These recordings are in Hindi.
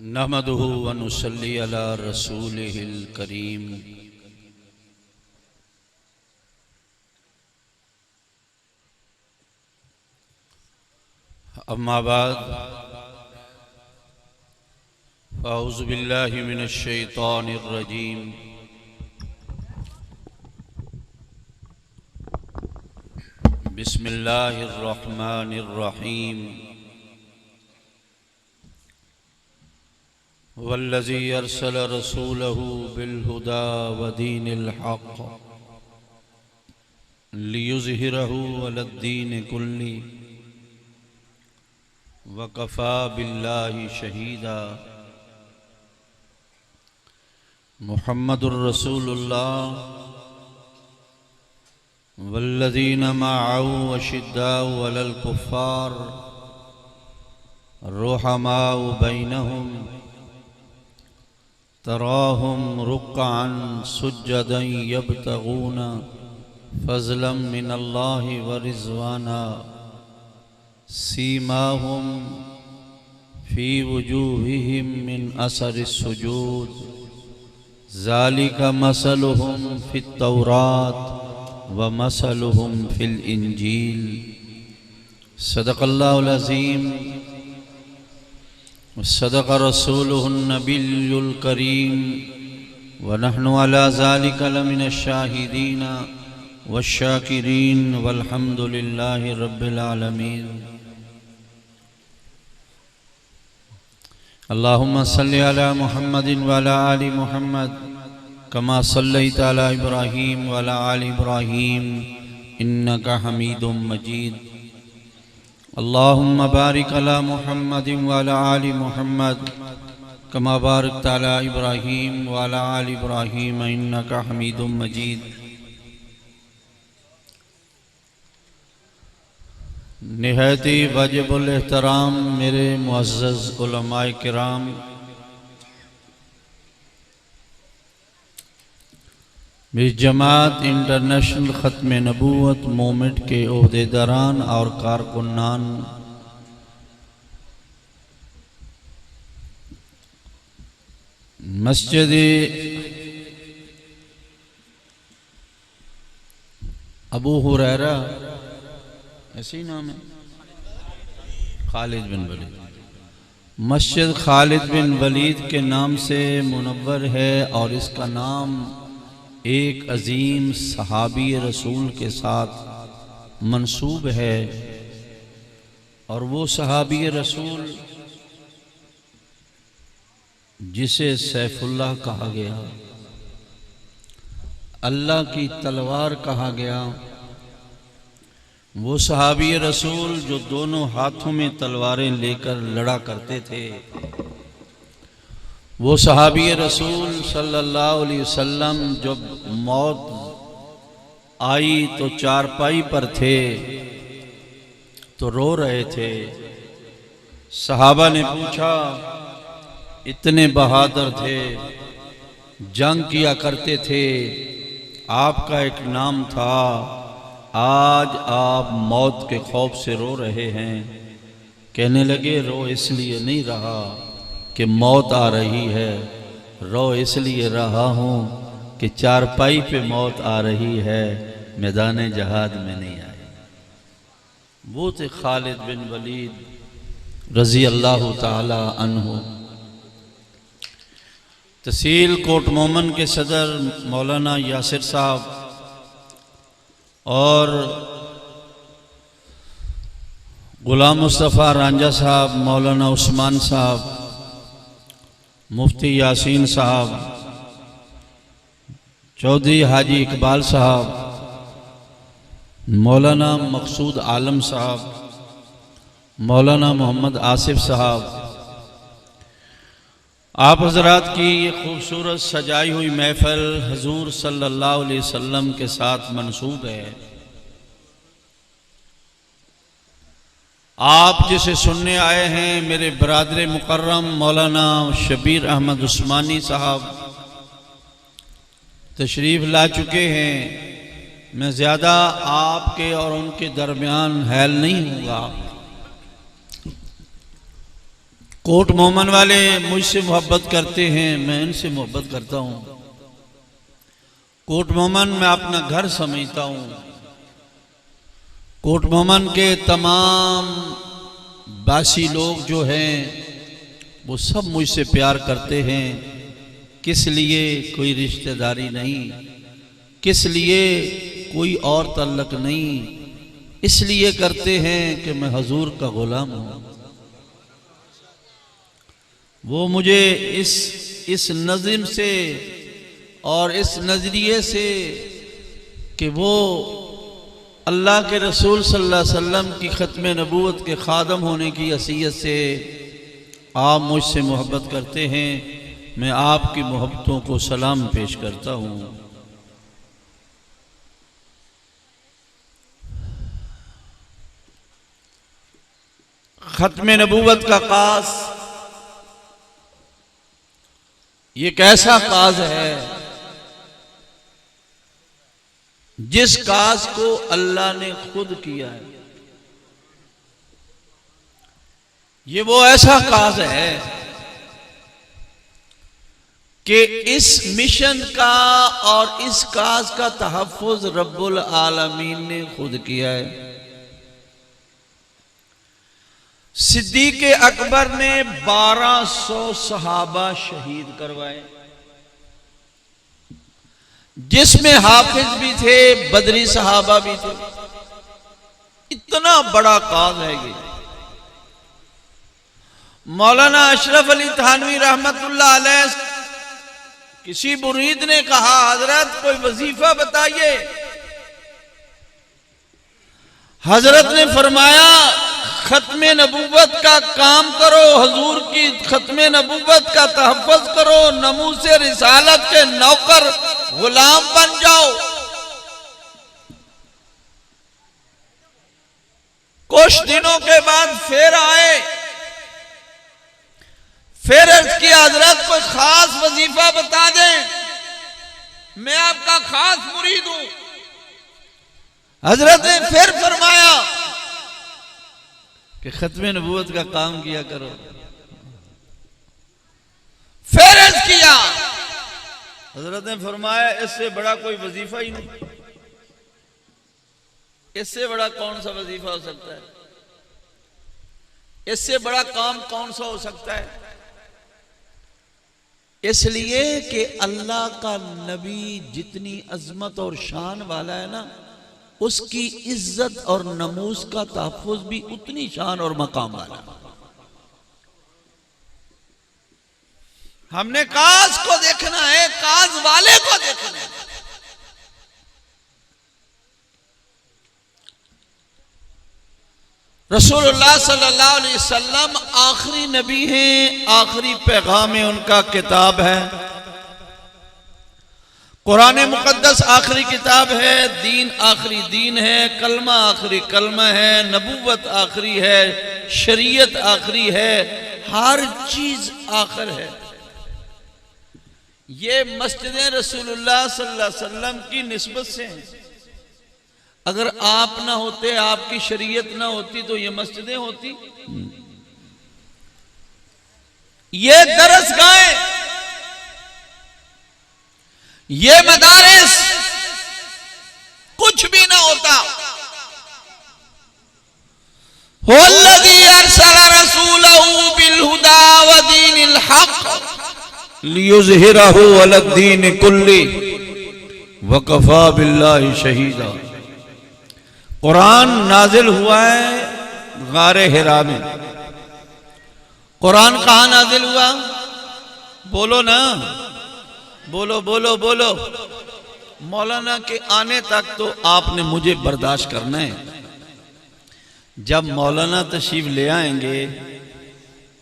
नहमदुहु व नुसल्ली अला रसूलिहिल करीम। अम्मा बाद फ़अऊज़ु बिल्लाहि मिनश शैतानिर रजीम। बिस्मिल्लाहिर रहमानिर रहीम। वल्लज़ी अरसल रसूलहु बिलहुदा व दीनिल हक़ लियुज़हिरहु अलद्दीन कुल्ली वकफ़ा बिल्लाहि शहीदा। मुहम्मदुर रसूलुल्लाह वल्लज़ीना मअहु अशिद्दाउ अलल कुफ़्फ़ार रुहमाउ बैनहुम तराहुम रुक्अन सुज्जदन यब्तगूना फ़ज़लन मिनल्लाहि व रिज़वाना सीमाहुम फ़ी वुजूहिहिम मिन असरिस सुजूद ज़ालिका मसलुहुम फ़ित तौरात व मसलुहुम फ़िल इंजील। सदक़ल्लाहुल अज़ीम व सदक़ रसूलुहुन नबियुल करीम व नहनु अला ज़ालिका लमिनश शाहिदीन वश्शाकिरीन वल्हम्दुलिल्लाहि रब्बिल आलमीन। अल्लाहुम्मा सल्लि अला मुहम्मदिन व अला आलि मुहम्मद कमा सल्लैता अला इब्राहीम व अला आलि इब्राहीम इन्नका हमीदुम मजीद। अल्लाहुम्मा बारिक अला मुहम्मदिन व अला आलि मुहम्मद कमा बारकता अला इब्राहीम व अला आलि इब्राहीम इन्नका हमीदुम मजीद। निहायत वाजिबुल एहतराम मेरे मुअज़्ज़ज़ उलमाए किराम, इस जमात इंटरनेशनल ख़त्म नबूवत मूवमेंट के ओहदेदारान और कारकुनान, मस्जिद अबू हुरैरा ऐसे ही नाम है, खालिद बिन वलीद, मस्जिद खालिद बिन वलीद के नाम से मुनव्वर है और इसका नाम एक अजीम सहाबी रसूल के साथ मंसूब है। और वो सहाबी रसूल जिसे सैफुल्लाह कहा गया, अल्लाह की तलवार कहा गया, वो सहाबी रसूल जो दोनों हाथों में तलवारें लेकर लड़ा करते थे, वो सहाबी रसूल सल्लल्लाहु अलैहि वसल्लम जब मौत आई तो चारपाई पर थे तो रो रहे थे। सहाबा ने पूछा, इतने बहादुर थे, जंग किया करते थे, आपका एक नाम था, आज आप मौत के खौफ से रो रहे हैं। कहने लगे, रो इसलिए नहीं रहा कि मौत आ रही है, रो इसलिए रहा हूँ कि चारपाई पे मौत आ रही है, मैदान जहाद में नहीं आई। वो थे खालिद बिन वलीद रज़ी अल्लाह ताला अन्हु। तहसील कोट मोमन के सदर मौलाना यासिर साहब और गुलाम मुस्तफ़ा रांझा साहब, मौलाना उस्मान साहब, मुफ्ती यासीन साहब, चौधरी हाजी इकबाल साहब, मौलाना मकसूद आलम साहब, मौलाना मोहम्मद आसिफ साहब, आप हजरात की ये खूबसूरत सजाई हुई महफिल हजूर सल्लल्लाहु अलैहि वसल्लम के साथ मंसूब है। आप जिसे सुनने आए हैं मेरे बरादर मुकर्रम मौलाना शबीर अहमद उस्मानी साहब तशरीफ़ ला चुके हैं। मैं ज़्यादा आपके और उनके दरमियान हैल नहीं हूँगा। कोट मोमन वाले मुझसे मोहब्बत करते हैं, मैं इनसे मोहब्बत करता हूँ। कोट मोमन मैं अपना घर समझता हूँ। कोट मोमन के तमाम बासी लोग जो हैं वो सब मुझसे प्यार करते हैं। किस लिए? कोई रिश्तेदारी नहीं, किस लिए कोई और तल्लक नहीं, इसलिए करते हैं कि मैं हुजूर का गुलाम हूँ। वो मुझे इस नज़्म से और इस नज़रिए से कि वो अल्लाह के रसूल सल्लल्लाहु अलैहि वसल्लम की ख़त्म नबूवत के ख़ादम होने की हैसियत से आप मुझसे मोहब्बत करते हैं। मैं आपकी मोहब्बतों को सलाम पेश करता हूँ। ख़त्म नबूवत का कास ये कैसा काज है जिस काज को अल्लाह ने खुद किया है। ये वो ऐसा काज है कि इस मिशन का और इस काज का तहफ़्फ़ुज़ रब्बुल आलमीन ने खुद किया है। सिद्दीक़ अकबर ने 1200 सहाबा शहीद करवाए, जिसमें हाफिज भी थे, बदरी सहाबा भी थे। इतना बड़ा काज है ये। मौलाना अशरफ अली थानवी रहमतुल्लाह अलैह किसी मुरीद ने कहा, हजरत कोई वजीफा बताइए। हजरत ने फरमाया, खत्म नबूवत का काम करो, हुजूर की खत्म नबूवत का तहफ़्फ़ुज़ करो, नमूसे रिसालत के नौकर गुलाम बन जाओ। कुछ दिनों के बाद फिर आए, फिर अर्ज़ किया, हजरत कोई खास वजीफा बता दें, मैं आपका खास मुरीद हूं। हजरत ने फिर फरमाया कि खत्म नबूवत का काम किया करो। फिर अर्ज़ किया, हजरत ने फरमाया इससे बड़ा कोई वजीफा ही नहीं। इससे बड़ा कौन सा वजीफा हो सकता है? इससे बड़ा काम कौन सा हो सकता है? इसलिए कि अल्लाह का नबी जितनी अजमत और शान वाला है ना, उसकी इज्जत और नमूस का तहफ़्फ़ुज़ भी उतनी शान और मकाम वाला। हमने काज को देखना है, काज वाले को देखना है। रसूलुल्लाह सल्लल्लाहु अलैहि वसल्लम आखिरी नबी हैं, आखिरी पैगाम उनका किताब है। कुरान मुक़द्दस आखिरी किताब है, दीन आखिरी दीन है, कलमा आखिरी कलमा है, नबूवत आखिरी है, शरीयत आखिरी है, हर चीज आखिर है। ये मस्जिद रसूलुल्लाह सल्लल्लाहु अलैहि वसल्लम की निस्बत से है। अगर आप ना होते, आपकी शरीयत ना होती तो ये मस्जिदें होती। ये दरसगाहें, ये मदारिस कुछ भी ना होता। हुवल्लज़ी अरसल रसूलहू बिलहुदा व दीनिल हक़ लियुज़हिरहू अलद्दीन कुल्ली व कफ़ा बिल्लाहि शहीदा। कुरान नाजिल हुआ है गारे हिरा में। कुरान कहां नाजिल हुआ? बोलो ना, बोलो बोलो बोलो। मौलाना के आने तक तो आपने मुझे बर्दाश्त करना है। जब मौलाना तशरीफ ले आएंगे,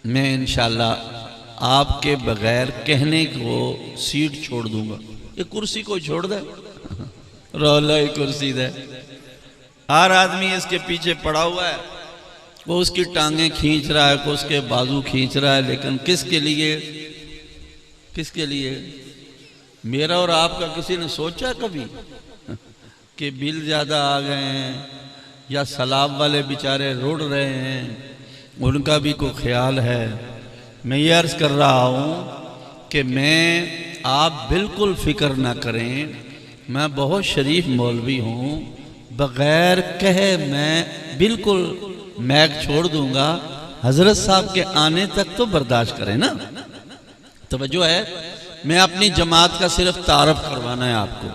मैं इंशाल्लाह आपके बगैर कहने को सीट छोड़ दूंगा। ये कुर्सी को छोड़ दे, रौला ही कुर्सी दे। हर आदमी इसके पीछे पड़ा हुआ है, वो उसकी टांगें खींच रहा है, को उसके बाजू खींच रहा है, लेकिन किसके लिए? किसके लिए? मेरा और आपका किसी ने सोचा कभी कि बिल ज़्यादा आ गए हैं या सलाब वाले बेचारे रुड़ रहे हैं, उनका भी कोई ख्याल है? मैं ये अर्ज़ कर रहा हूँ कि आप बिल्कुल फ़िक्र ना करें, मैं बहुत शरीफ मौलवी हूँ, बग़ैर कहे मैं बिल्कुल मैक छोड़ दूंगा। हज़रत साहब के आने तक तो बर्दाश्त करें ना। तवज्जो है, मैं अपनी जमात का सिर्फ तारफ़ करवाना है आपको,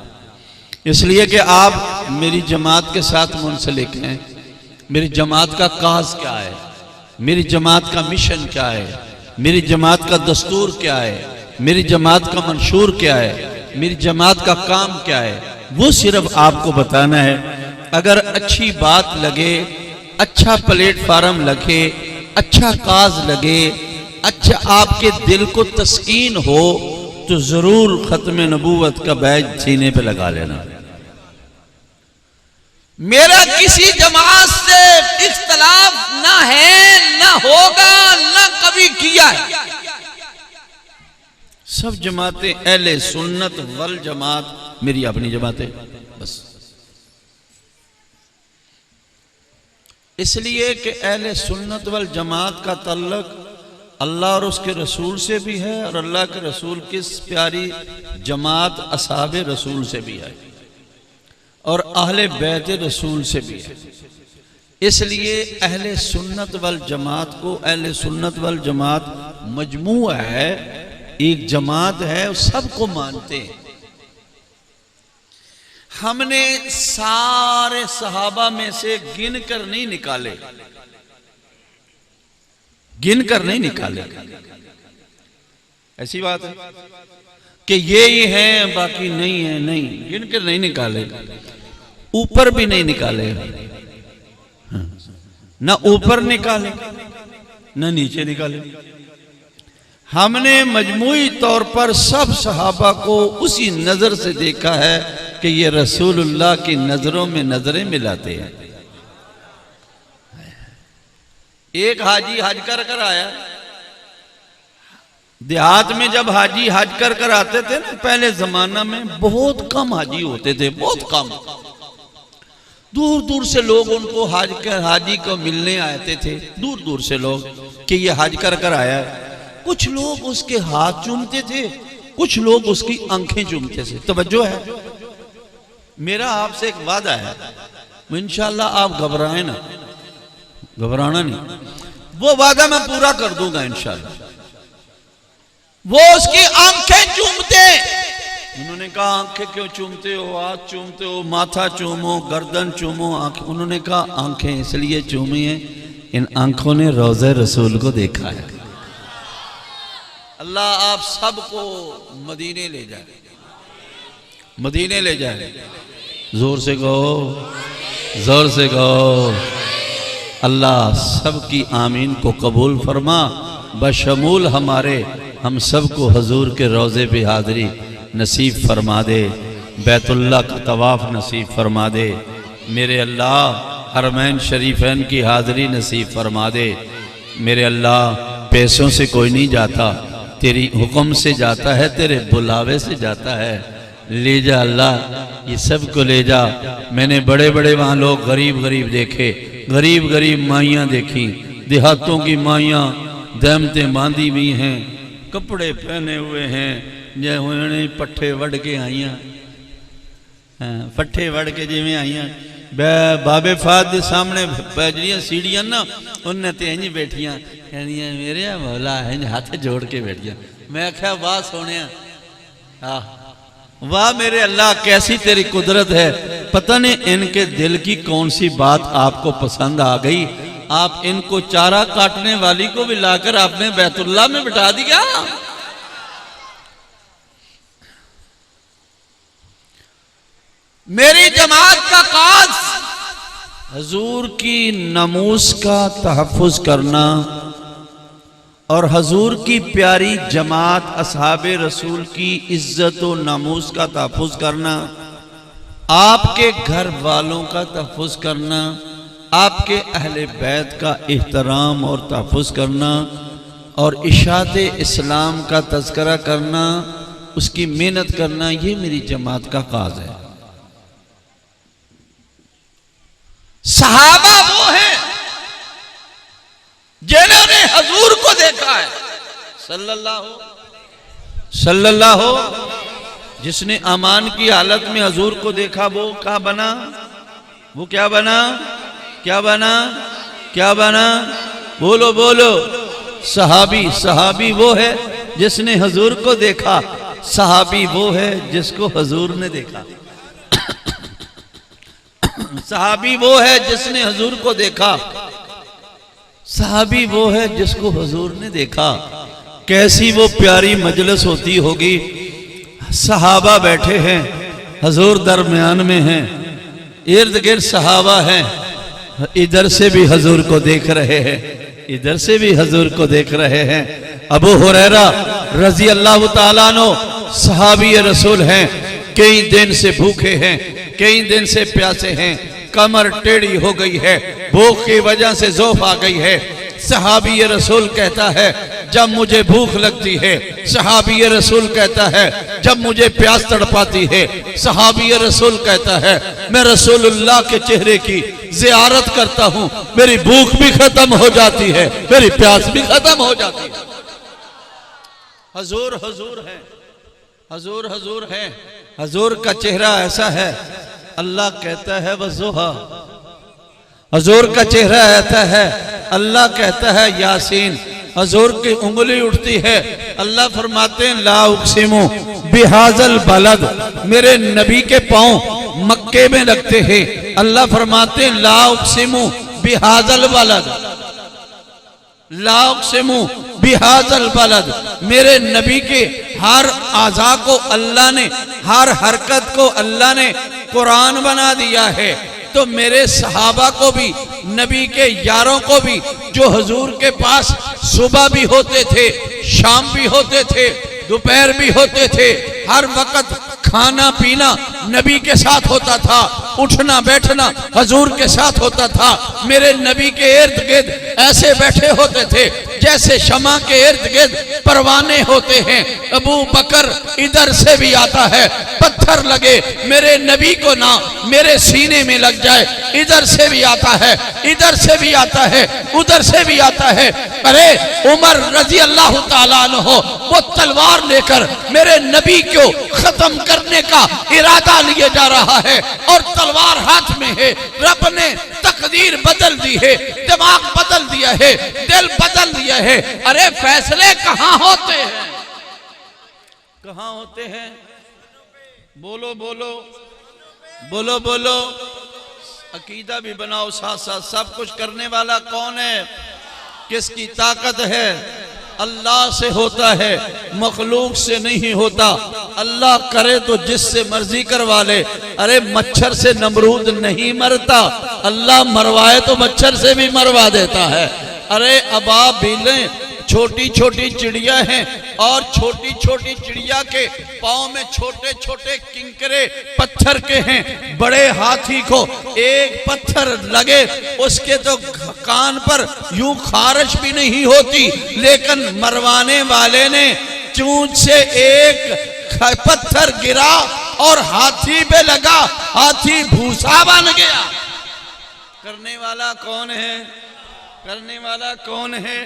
इसलिए कि आप मेरी जमात के साथ मुंसलिक हैं। मेरी जमात का काज क्या है, मेरी जमात का मिशन क्या है, मेरी जमात का दस्तूर क्या है, मेरी जमात का मंशूर क्या है, मेरी जमात का काम क्या है, वो सिर्फ आपको बताना है। अगर अच्छी बात लगे, अच्छा प्लेटफार्म लगे, अच्छा काज लगे, अच्छा आपके दिल को तस्कीन हो, तो जरूर खत्म नबूवत का बैज सीने पे लगा लेना। मेरा किसी जमात से इख्तलाफ ना है, ना होगा, ना कभी किया है। सब जमातें अहले सुन्नत वल जमात मेरी अपनी जमातें बस। इसलिए कि अहले सुन्नत वल जमात का तल्लुक अल्लाह और उसके रसूल से भी है, और अल्लाह के रसूल की प्यारी जमात असहाबे रसूल से भी है, और अहले बैत रसूल से भी है। इसलिए अहले सुन्नत वल जमात को अहले सुन्नत वल जमात मजमू है, एक जमात है, सबको मानते हैं। हमने सारे सहाबा में से गिन कर नहीं निकाले, गिन कर नहीं निकाले। ऐसी बात है कि ये ही हैं बाकी नहीं है, नहीं गिन कर नहीं निकाले, ऊपर भी नहीं निकाले, ना ऊपर निकाले ना नीचे निकाले। हमने मजमूई तौर पर सब सहाबा को उसी नजर से देखा है कि ये रसूलुल्लाह की नजरों में नजरें मिलाते हैं। एक हाजी हज कर कर आया, देहात में जब हाजी हज कर कर आते थे ना, पहले जमाना में बहुत कम हाजी होते थे, बहुत कम। दूर दूर से लोग उनको हाजी को मिलने आते थे, दूर दूर से लोग कि ये हज कर कर आया है। कुछ लोग उसके हाथ चूमते थे, कुछ लोग उसकी आंखें चूमते थे। तवज्जो है, मेरा आपसे एक वादा है, इंशाल्लाह आप घबराए ना, घबराना नहीं, वो वादा मैं पूरा कर दूंगा इंशाल्लाह। वो उसकी आंखें चूमते। उन्होंने कहा आंखें क्यों चूमते हो, हाथ चूमते हो, माथा चूमो, गर्दन चूमो, आंखें। उन्होंने कहा आंखें इसलिए चूमी हैं, इन आंखों ने रोज़े रसूल को देखा है। अल्लाह आप सबको मदीने ले जाए, मदीने ले जाए। जोर से कहो, जोर से कहो। अल्लाह सबकी आमीन को कबूल फरमा, बशमूल हमारे हम सबको हजूर के रोज़े पे हाज़री नसीब फरमा दे, बैतुल्लाह का तवाफ़ नसीब फरमा दे। मेरे अल्लाह हरमैन शरीफैन की हाज़री नसीब फरमा दे। मेरे अल्लाह पैसों से कोई नहीं जाता, तेरी हुक्म से जाता है, तेरे बुलावे से जाता है। ले जा अल्लाह, ये सब को ले जा। मैंने बड़े बड़े वहाँ लोग गरीब गरीब देखे, गरीब गरीब माइयाँ देखी, देहातों की माइयाँ दहमतें बांधी हुई हैं, कपड़े पहने हुए हैं, जै उन्होंने पट्ठे वड़ के आईयाँ, पट्ठे वड़ के जिमें आईयाँ। बाबे फाद के सामने जड़ियाँ सीढ़ियाँ ना, उन्हें तो इंज बैठियाँ, कहनिया मेरे मौला इंज हाथ जोड़ के बैठिया। मैं आख्या वाह सोने, वाह मेरे अल्लाह, कैसी तेरी कुदरत है। पता नहीं इनके दिल की कौन सी बात आपको पसंद आ गई, आप इनको चारा काटने वाली को भी लाकर आपने बैतुल्लाह में बिठा दिया। मेरी जमात का काज हजूर की नमूस का तहफ़्फ़ुज़ करना और हजूर की प्यारी जमात असहाबे रसूल की इज्जत व नामूस का तहफ़्फ़ुज़ करना, आपके घर वालों का तहफ़्फ़ुज़ करना, आपके अहले बैत का एहतराम और तहफ़्फ़ुज़ करना, और इशात इस्लाम का तज़किरा करना, उसकी मेहनत करना, ये मेरी जमात का काज है। सहाबा वो हैं जिन्होंने हजूर को देखा है, सल्लल्लाहु। जिसने अमान की हालत में हजूर को देखा वो क्या बना? वो क्या बना? क्या बना? क्या बना? बोलो बोलो। सहाबी। सहाबी वो है जिसने हजूर को देखा, सहाबी वो है जिसको हजूर ने देखा। सहाबी वो है जिसने हजूर को देखा, सहाबी वो है जिसको हजूर ने देखा। कैसी वो प्यारी मजलिस होती होगी। सहाबा बैठे हैं, हजूर दरमियान में हैं, इर्द गिर्द सहाबा हैं, इधर से भी हजूर को देख रहे हैं, इधर से भी हजूर को देख रहे हैं। अबू हुरैरा रजी अल्लाह ताला अन्हु सहाबी रसूल हैं, कई दिन से भूखे हैं, कई दिन से प्यासे हैं, कमर टेढ़ी हो गई है, भूख की वजह से ज़ौफ़ आ गई है। सहाबी रसूल कहता है जब मुझे भूख लगती है, सहाबी रसूल कहता है जब मुझे प्यास तड़पाती है, सहाबी रसूल कहता है मैं रसूलुल्लाह के चेहरे की ज़ियारत करता हूं, मेरी भूख भी खत्म हो जाती है, मेरी प्यास भी खत्म हो जाती है। हजूर हजूर है, हजूर हजूर है। हजूर का चेहरा ऐसा है, अल्लाह कहता है वज़ुहा। हजूर का चेहरा ऐसा है, अल्लाह कहता है यासीन। हजूर की उंगली उठती है, अल्लाह फरमाते हैं ला उक़सिमु बिहाज़ल बलद। मेरे नबी के पांव मक्के में लगते हैं, अल्लाह फरमाते हैं ला उक़सिमु बिहाज़ल बलद, ला उक़सिमु बिहाज़ल बलद। मेरे नबी के हर आज़ा को अल्लाह ने, हर हरकत को अल्लाह ने कुरान बना दिया है। तो मेरे सहाबा को भी, नबी के यारों को भी, जो हजूर के पास सुबह भी होते थे, शाम भी होते थे, दोपहर भी होते थे, हर वक्त खाना पीना नबी के साथ होता था, उठना बैठना हजूर के साथ होता था। मेरे नबी के इर्द गिर्द ऐसे बैठे होते थे जैसे शमा के इर्द गिर्द परवाने होते हैं। अबू बकर इधर से भी आता है, पत्थर लगे मेरे नबी को ना मेरे सीने में लग जाए, इधर से भी आता है, इधर से भी आता है, उधर से भी आता है। अरे उमर रजी अल्लाह ताला अन्हु वो तलवार लेकर मेरे नबी को खत्म करने का इरादा लिए जा रहा है और तलवार हाथ में है। रब ने तकदीर बदल दी है, दिमाग बदल दिया है, दिल बदल दिया है। अरे फैसले कहाँ होते हैं? कहाँ होते हैं? बोलो बोलो बोलो बोलो। अकीदा भी बनाओ साथ साथ। सब कुछ करने वाला कौन है? किसकी ताकत है? अल्लाह से होता है, मखलूक से नहीं होता। अल्लाह करे तो जिससे मर्जी करवा ले। अरे मच्छर से नमरूद नहीं मरता, अल्लाह मरवाए तो मच्छर से भी मरवा देता है। अरे अबाबीलें छोटी छोटी चिड़िया हैं और छोटी छोटी चिड़िया के पाँव में छोटे छोटे किंकरे पत्थर के हैं। बड़े हाथी को एक पत्थर लगे उसके तो कान पर यूं खारिश भी नहीं होती, लेकिन मरवाने वाले ने चूंच से एक पत्थर गिरा और हाथी पे लगा, हाथी भूसा बन गया। करने वाला कौन है? करने वाला कौन है?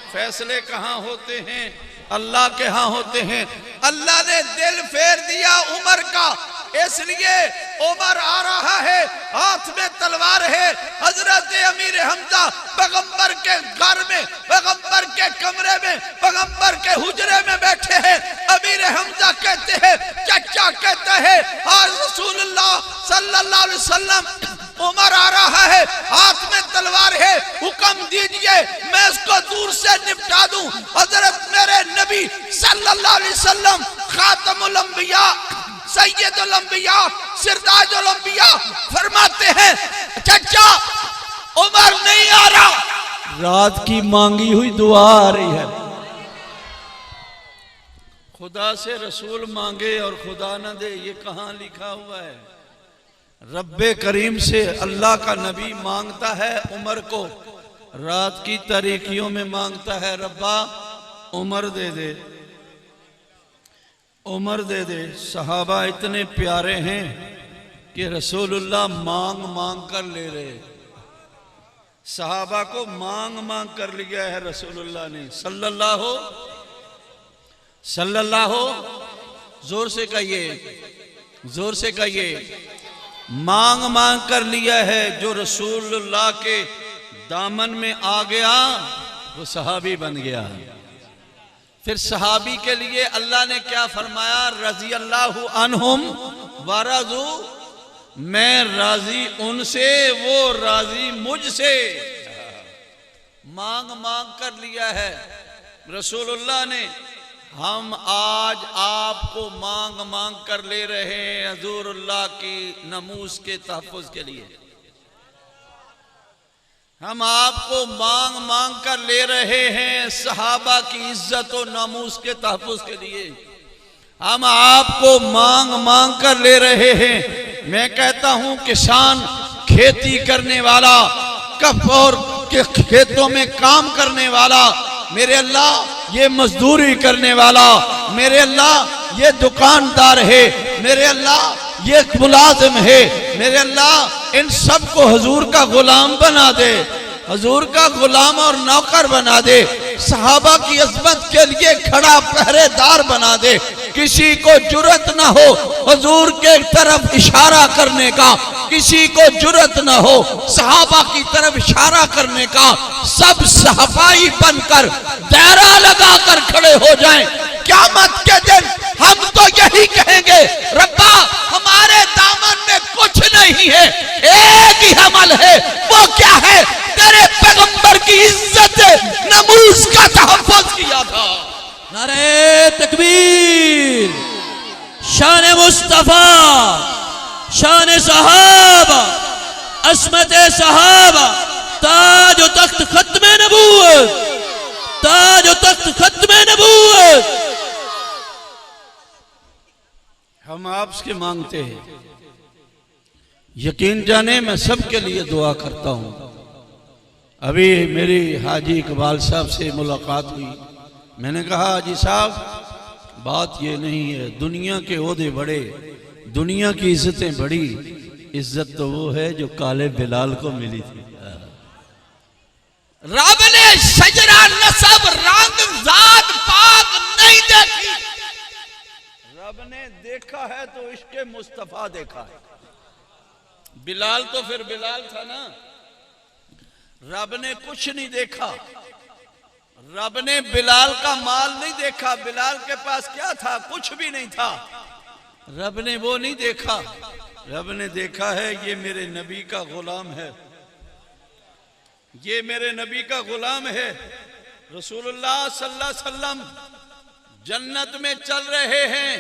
फैसले कहाँ होते हैं? अल्लाह के यहाँ होते हैं। अल्लाह ने दिल फेर दिया उमर का, इसलिए उमर आ रहा है, हाथ में तलवार है। हजरत अमीर हमजा पैगंबर के घर में, पैगंबर के कमरे में, पैगंबर के हुजरे में बैठे हैं। अमीर हमजा कहते हैं, चचा कहते हैं, आज रसूलुल्लाह सल्लल्लाहु अलैहि वसल्लम उमर आ रहा है, हाथ में तलवार है, हुक्म दीजिए मैं उसको दूर से निपटा दूं। हजरत मेरे नबी सल्लल्लाहु अलैहि वसल्लम खातमुल अंबिया, सैयदुल अंबिया, सिरताजुल अंबिया फरमाते हैं, चचा उमर नहीं आ रहा। रात की मांगी हुई दुआ आ रही है। खुदा से रसूल मांगे और खुदा न दे, ये कहाँ लिखा हुआ है? रब्बे करीम से अल्लाह का नबी मांगता है उमर को, रात की तारीकियों में मांगता है, रब्बा उमर दे दे, उमर दे दे। सहाबा इतने प्यारे हैं कि रसूलुल्लाह मांग मांग कर ले रहे। सहाबा को मांग मांग कर लिया है रसूलुल्लाह ने सल्लल्लाहु। सल्लल्लाहु, जोर से कहिए, जोर से कहिए। मांग मांग कर लिया है। जो रसूलुल्लाह के दामन में आ गया वो सहाबी बन गया। फिर सहाबी के लिए अल्लाह ने क्या फरमाया? रज़ी अल्लाहु अन्हुम वरज़ू, मैं राजी उनसे, वो राजी मुझसे। मांग मांग कर लिया है रसूलुल्लाह ने। हम आज आपको मांग मांग कर ले रहे हैं हजूरुल्लाह की नमूस के तहफ़्फ़ुज़ के लिए। हम आपको मांग मांग कर ले रहे हैं सहाबा की इज्जत और नमूस के तहफ़्फ़ुज़ के लिए। हम आपको मांग मांग कर ले रहे हैं। मैं कहता हूं किसान, खेती करने वाला, कफ और के खेतों में काम करने वाला, मेरे अल्लाह ये मजदूरी करने वाला, मेरे अल्लाह ये दुकानदार है, मेरे अल्लाह ये मुलाजिम है, मेरे अल्लाह इन सबको हुजूर का गुलाम बना दे, हुजूर का गुलाम और नौकर बना दे, सहाबा की अज़मत के लिए खड़ा पहरेदार बना दे। किसी को जुर्रत ना हो हुजूर के तरफ इशारा करने का, किसी को जुर्रत ना हो सहाबा की तरफ इशारा करने का। सब सहाबाई बनकर दायरा लगाकर खड़े हो जाएं। क़यामत के दिन हम तो यही कहेंगे, रब्बा हमारे दामन में कुछ नहीं है, एक ही अमल है। वो क्या है? तेरे पैगंबर की इज्जत नमूस का तहफ़्फ़ुज़ किया था। नारे तकबीर, शान मुस्तफा, शान सहाबा, अस्मत सहाबा, ताज व तख्त खत्म नबूवत, ताज व तख्त खत्म नबूवत। हम आपसे मांगते हैं, यकीन जाने मैं सबके लिए दुआ करता हूं। अभी मेरी हाजी इकबाल साहब से मुलाकात हुई। मैंने कहा हाजी साहब बात ये नहीं है, दुनिया के ओहदे बड़े, दुनिया की इज्जतें बड़ी, इज्जत तो वो है जो काले बिलाल को मिली थी। रब ने शजरा नसब रंग जात पाक नहीं देखी। रब ने देखा है तो इश्क़े मुस्तफा देखा है। बिलाल तो फिर बिलाल था ना। रब ने कुछ नहीं देखा। रब ने बिलाल का माल नहीं देखा। बिलाल के पास क्या था? कुछ भी नहीं था। रब ने वो नहीं देखा। रब ने देखा है ये मेरे नबी का गुलाम है, ये मेरे नबी का गुलाम है। रसूलुल्लाह सल्लल्लाहु अलैहि वसल्लम जन्नत में चल रहे हैं,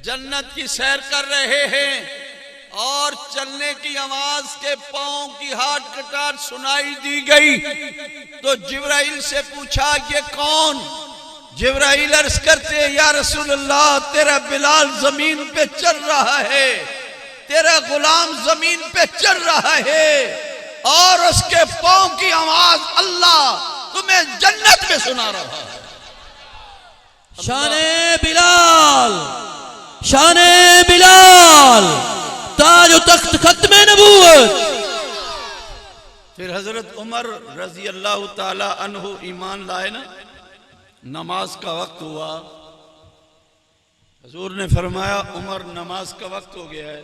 जन्नत की सैर कर रहे हैं, और चलने की आवाज के पांव की हाथ कटार सुनाई दी गई तो जिब्राइल से पूछा ये कौन? जिब्राइल अर्ज करते या रसूलुल्लाह तेरा बिलाल जमीन पे चल रहा है, तेरा गुलाम जमीन पे चल रहा है और उसके पांव की आवाज अल्लाह तुम्हें जन्नत में सुना रहा है। शाने बिलाल, शाने बिलाल, ताज व तख्त खत्म नबूवत। फिर हजरत उमर रजी अल्लाह ताला अन्हु ईमान लाए ना। नमाज का वक्त हुआ, हजूर ने फरमाया उमर नमाज का वक्त हो गया है।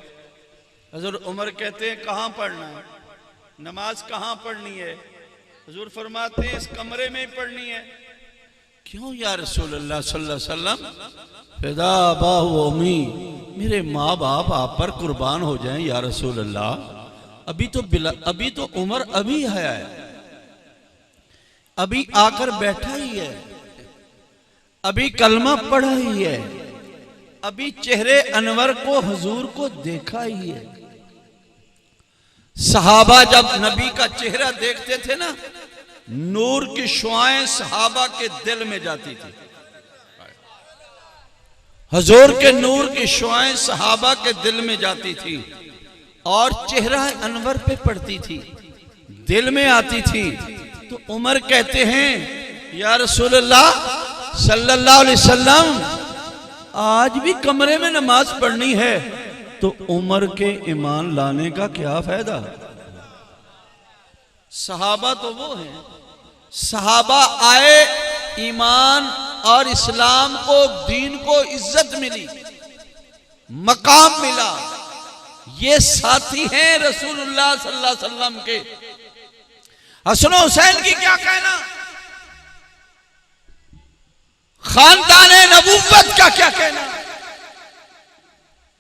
हजरत उमर कहते हैं कहाँ पढ़ना है? नमाज कहाँ पढ़नी है? हजूर फरमाते हैं इस कमरे में ही पढ़नी है। क्यों या रसूलुल्लाह सल्लल्लाहु अलैहि वसल्लम? फिदा बाहु उम्मी, मेरे माँ बाप आप पर कुर्बान हो जाएं या रसूलुल्लाह। अभी तो उमर अभी आया है, अभी आकर बैठा ही है, अभी कलमा पढ़ा ही है, अभी चेहरे अनवर को हुजूर को देखा ही है। सहाबा जब नबी का चेहरा देखते थे ना, नूर की शुआएं सहाबा के दिल में जाती थी। हुजूर के नूर की शुआएं सहाबा के दिल में जाती थी और चेहरा अनवर पे पड़ती थी, दिल में आती थी। तो उमर कहते हैं या रसूलुल्लाह सल्लल्लाहु अलैहि वसल्लम आज भी कमरे में नमाज पढ़नी है, तो उमर के ईमान लाने का क्या फायदा? सहाबा तो वो हैं, सहाबा आए ईमान और इस्लाम को, दीन को इज्जत मिली, मकाम मिला। ये साथी हैं रसूलुल्लाह सल्लल्लाहु अलैहि वसल्लम के। हसन हुसैन की क्या कहना, खानदाने नबूवत का क्या कहना।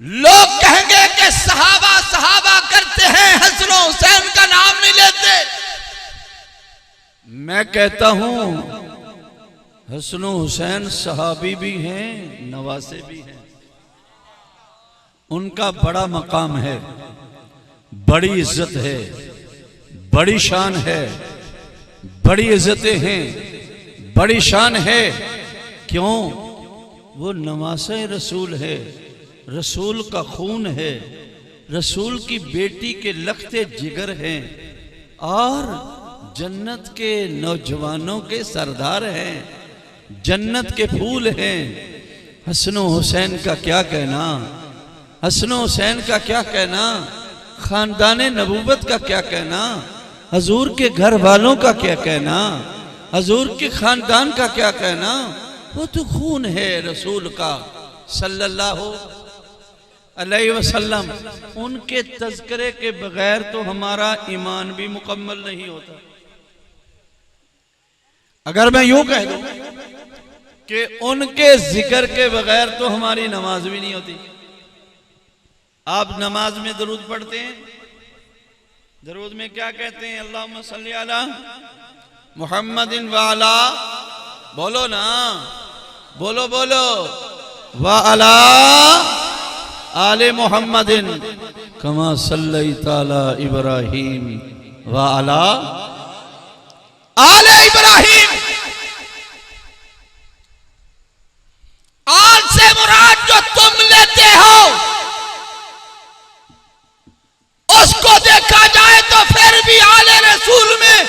लोग कहेंगे कि सहाबा सहाबा करते हैं, हसन हुसैन का नाम नहीं लेते। मैं कहता हूं हसन हुसैन सहाबी भी हैं, नवासे भी हैं। उनका बड़ा मकाम है, बड़ी इज्जत है, बड़ी शान है, बड़ी इज्जतें हैं, बड़ी शान है। क्यों? वो नवासे रसूल है, रसूल का खून है, रसूल की बेटी के लखते जिगर हैं और जन्नत के नौजवानों के सरदार हैं, जन्नत के फूल हैं। हसन हुसैन का क्या कहना, हसन हुसैन का क्या कहना, खानदाने नबूवत का क्या कहना, हजूर के घर वालों का क्या कहना, हजूर के खानदान का क्या कहना। वो तो खून है रसूल का सल्लल्लाहु अलैहि वसल्लम। उनके तज़किरे के बगैर तो हमारा ईमान भी मुकम्मल नहीं होता। अगर मैं यूं कह दूं कि उनके जिक्र के बगैर तो हमारी नमाज भी नहीं होती। आप नमाज में दरूद पढ़ते हैं, दरूद में क्या कहते हैं? अल्लाहुम्मा सल्ली अला मुहम्मदिन व अला, बोलो ना, बोलो बोलो, व अला आले मुहम्मदिन कमा सल्लैता अला इब्राहीम व अला आले इब्राहीम। आल से मुराद जो तुम लेते हो उसको देखा जाए तो फिर भी आले रसूल में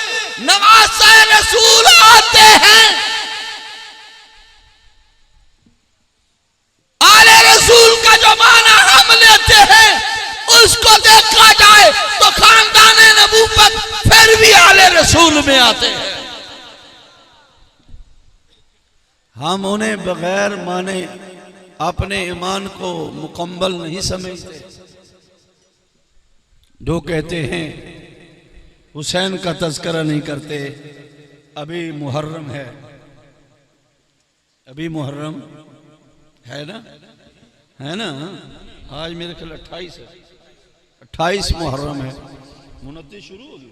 नवासे रसूल आते हैं। आले रसूल का जो माना हम लेते हैं उसको देखा जाए तो खानदाने नबूवत फिर भी आले रसूल में आते हैं। हम उन्हें बगैर माने अपने ईमान को मुकम्मल नहीं समझते। जो कहते हैं हुसैन का तज़किरा नहीं करते, अभी मुहर्रम है, अभी मुहर्रम है ना, है ना। आज मेरे ख्याल 28 है, 28 मुहर्रम है। 29 शुरू हो गई,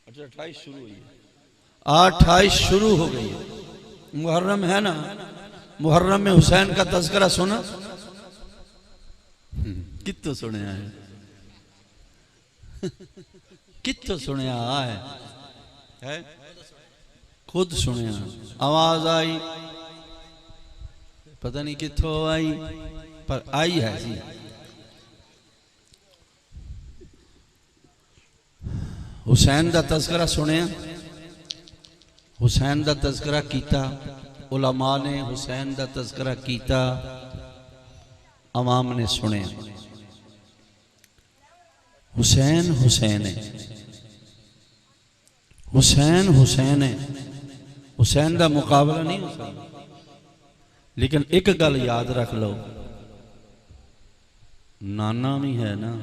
अच्छा 28 शुरू हुई है, 28 शुरू हो गई है, मुहर्रम है ना। मुहर्रम में हुसैन का तज़किरा सुना, कितो सुने है, कितो सुने है, खुद सुने। आवाज आई, पता नहीं कितों आई, पर आई है जी। हुसैन दा तज़किरा सुने, हुसैन दा तज़किरा कीता, उलमा ने हुसैन दा तज़किरा कीता, अवाम ने सुने। हुसैन हुसैन है, हुसैन हुसैन है, हुसैन का मुकाबला नहीं हो सकता। लेकिन एक गल याद रख लो, नाना भी है ना,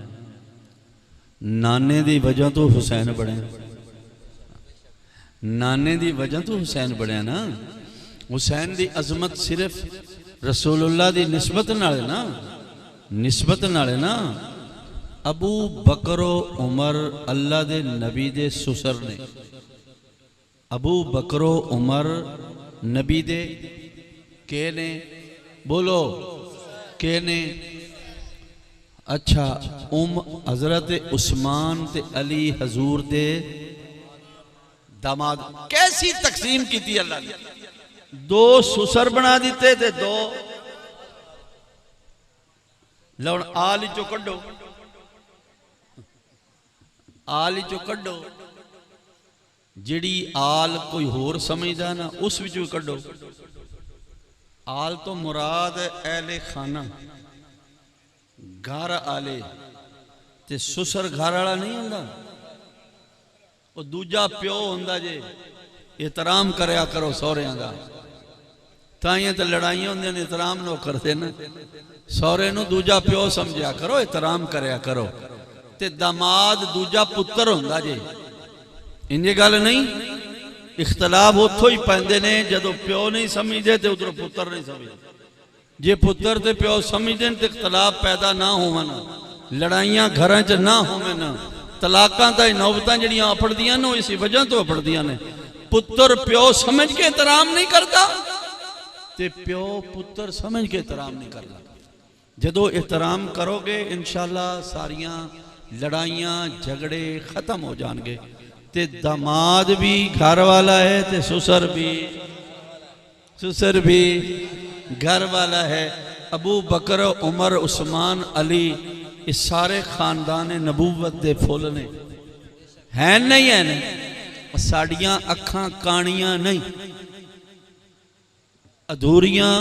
नाने की वजह तो हुसैन बने, नाने की वजह तो हुसैन बने ना। हुसैन की अजमत सिर्फ रसूलुल्लाह की निस्बत नाल ना, निस्बत नाल ना। अबू बकरो उमर अल्लाह दे नबी दे सुसर ने, अबू बकरो उमर नबी दे के ने, बोलो के ने। अच्छा हजरत उस्मान ते अली हजूर दे दामाद। कैसी तकसीम की थी अल्लाह ने, दो सुसर बना दिते थे, दो लौन आल चो कड्डो, आल चो कड्डो, जिड़ी आल कोई होर समझदा ना उस विचों कड्डो। आल तो मुराद एले खाना, घर आले, ते सुसर घर वाला नहीं हुंदा, वो दूजा प्यो हुंदा जे। एहतराम करया करो सौहरियां दा। ताइयां तो लड़ाइयां होंदियां ने, एहतराम नो करते ना। सौरे नू दूजा प्यो समझिया करो, एहतराम करया करो। ते दामाद दूजा पुत्र हुंदा जे, इंजी गल नहीं। इख्तलाफ उत्थों ही पैंदे ने जदों प्यो नहीं समझदे ते उधरों पुत्र नहीं समझदे। जे पुत्र ते प्यो समझदे ते इख्तलाफ पैदा ना होवन, लड़ाइयां घरां च ना होवन, तलाकां ताईं नौबतां जड़ियां अपड़दियां ने इसी वजह तो अपड़दियां ने। पुत्र प्यो समझ के एहतराम नहीं करता ते प्यो पुत्र समझ के एहतराम नहीं करता। जदों एहतराम करोगे इंशाअल्लाह सारियां लड़ाइयां झगड़े खत्म हो जाएंगे। ते दामाद भी घर वाला है ते ससुर भी घर वाला है। अबू बकर, उमर, उस्मान, अली, ये सारे खानदान नबूवत दे फुल ने, हैं नहीं है ने। साड़ियां अखां कानियां नहीं, अधूरियां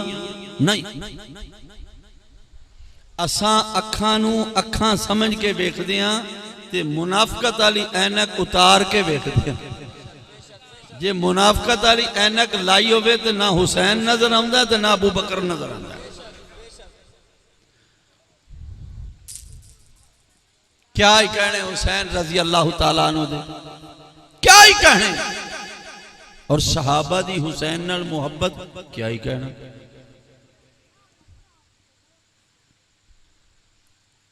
नहीं। असां अखां नू अखां समझ के वेखदे हां ते मुनाफकत वाली ऐनक उतार के वेखदे हां। जे मुनाफकत वाली ऐनक लाई होवे ते ना हुसैन नजर आंदा ते ना अबू बकर नजर आंदा। क्या ही कहने हुसैन रजी अल्लाह तआला अन्हु दे, क्या ही कहने। और सहाबा दी हुसैन नाल मुहब्बत क्या ही कहना।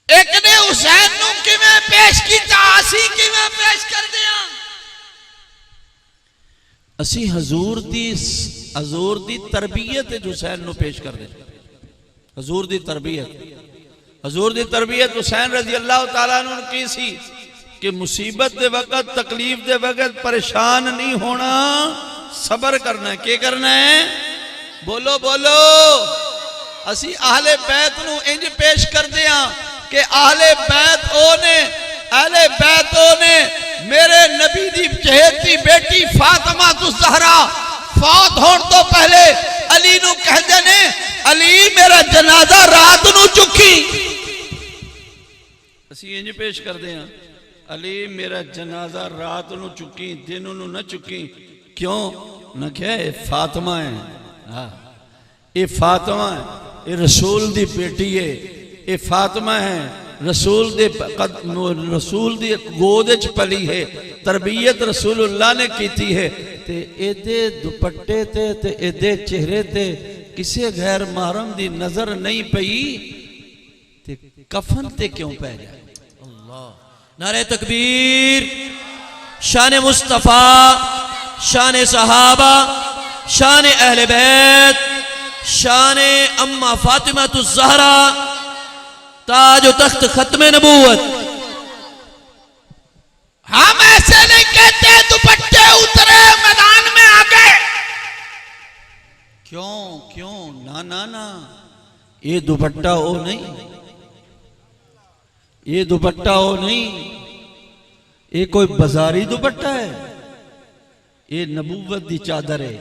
एक ने हुसैन नू किवें पेश कीता, असी किवें पेश कर दिया। असी हजूर दी तरबियत हुसैन नू पेश कर दे। हजूर दी तरबियत हुसैन रजी अल्लाह तआला अन्हु की सी कि मुसीबत दे वक्त, तकलीफ दे वक्त परेशान नहीं होना, सबर करना है। क्या करना है? बोलो बोलो। असी आहले बैत नू इंज पेश कर दिया कि आहले बैत ओ ने मेरे नबी दी चहेती बेटी फातिमा तु ज़हरा फौत होने तो पहले अली नू कहते ने, अली मेरा जनाजा रात नू चुकी। असी इंज पेश करते हैं, अली मेरा जनाजा रात नू चुकी, दिन नू न चुकी। क्यों? न क्या ये फातिमा है। हाँ, ये फातिमा है, ये रसूल दी बेटी है। ये फातिमा है, रसूल दी गोद च पली है, तरबियत रसूलुल्लाह ने की है। ते एदे दुपट्टे ते एदे चेहरे ते किसी गैर महरम दी नजर नहीं पई ते कफन ते क्यों पै जाए। अल्लाह, नारे तकबीर। शान मुस्तफा, शान सहाबा, शान अहले बैत, शान अम्मा फातिमा तु ज़हरा, ताज तख्त खत्म नबूवत। हम ऐसे नहीं कहते दुपट्टे उतरे मैदान में आ गए। क्यों क्यों? ना ना ना, ये दुपट्टा वो नहीं, ये दुपट्टा वो नहीं, ये कोई बाजारी दुपट्टा है। ये नबूवत दी चादर है।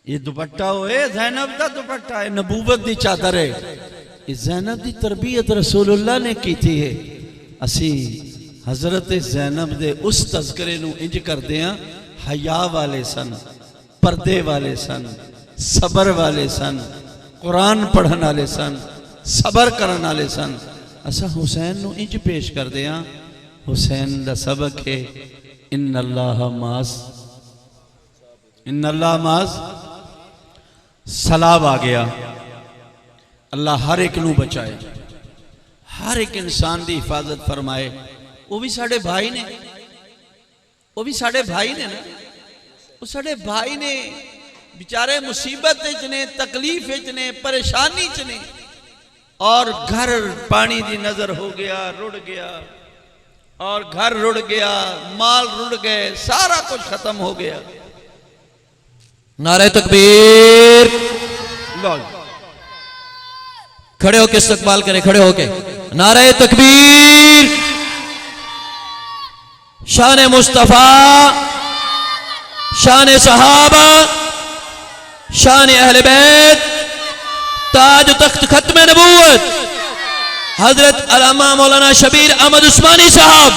ये दुपट्टा वो है ज़ैनब दा दुपट्टा है, नबूवत दी चादर है। ये ज़ैनब दी तरबियत रसूलुल्लाह ने की थी है। असी हजरत ज़ैनब दे उस तज़किरे नू इंज करदे हां, हया वाले सन, पर्दे वाले सन, सबर वाले सन, कुरान पढ़न वाले सन, सबर करन वाले सन। असा हुसैन नू इंज पेश करदे हां, हुसैन दा सबक है इन्नल्लाह मास। सलाब आ गया। अल्लाह हर एक नू बचाए, हर एक इंसान की हिफाजत फरमाए। वो भी साढ़े भाई ने, वो भी साढ़े भाई ने ना, वो साढ़े भाई ने बेचारे मुसीबत ने, तकलीफ ने, परेशानी च ने। और घर पानी की नजर हो गया, रुड़ गया, और घर रुड़ गया, माल रुड़ गए, सारा कुछ खत्म हो गया। नारे तकबीर। खड़े होके इस्तकबाल करें, खड़े होके नारे तकबीर। शान मुस्तफा, शान सहाबा, शान अहले बैत, ताज तख्त खत्म नबूवत, हजरत अल्लामा मौलाना शबीर अहमद उस्मानी साहब